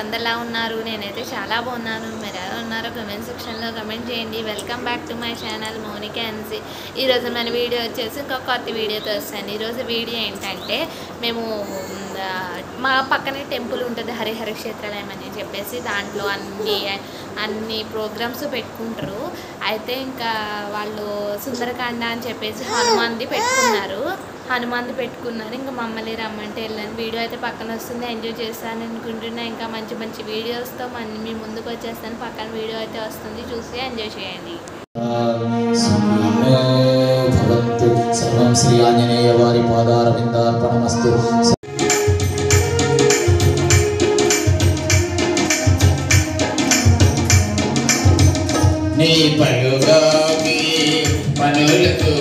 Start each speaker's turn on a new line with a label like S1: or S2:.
S1: అందరిలా ఉన్నారు. నేనైతే చాలా బాగున్నాను. మీరు ఎలా ఉన్నారో కమెంట్ సెక్షన్లో కమెంట్ చేయండి. Welcome back to my channel Monika N. C మన వీడియో వచ్చేసి ఇంకొక కొత్త వీడియోతో వస్తాను. ఈరోజు వీడియో ఏంటంటే మేము మా పక్కనే టెంపుల్ ఉంటుంది హరిహర క్షేత్రాలయం అని చెప్పేసి, దాంట్లో అన్ని ప్రోగ్రామ్స్ పెట్టుకుంటారు. అయితే ఇంకా వాళ్ళు సుందరకాండ అని చెప్పేసి హనుమాన్ది పెట్టుకున్నారు. ఇంకా మమ్మల్ని రమ్మంటే వెళ్ళాను. వీడియో అయితే పక్కన వస్తుంది, ఎంజాయ్ చేస్తాను అనుకుంటున్నా. ఇంకా మంచి మంచి వీడియోస్తో మీ ముందుకు వచ్చేస్తాను. పక్కన వీడియో అయితే వస్తుంది, చూసి ఎంజాయ్ చేయండి.
S2: సర్వం శ్రీ ఆంజనేయ వారి పాదారవిందార్పణమస్తు. నీ పలుగాకి పనులకు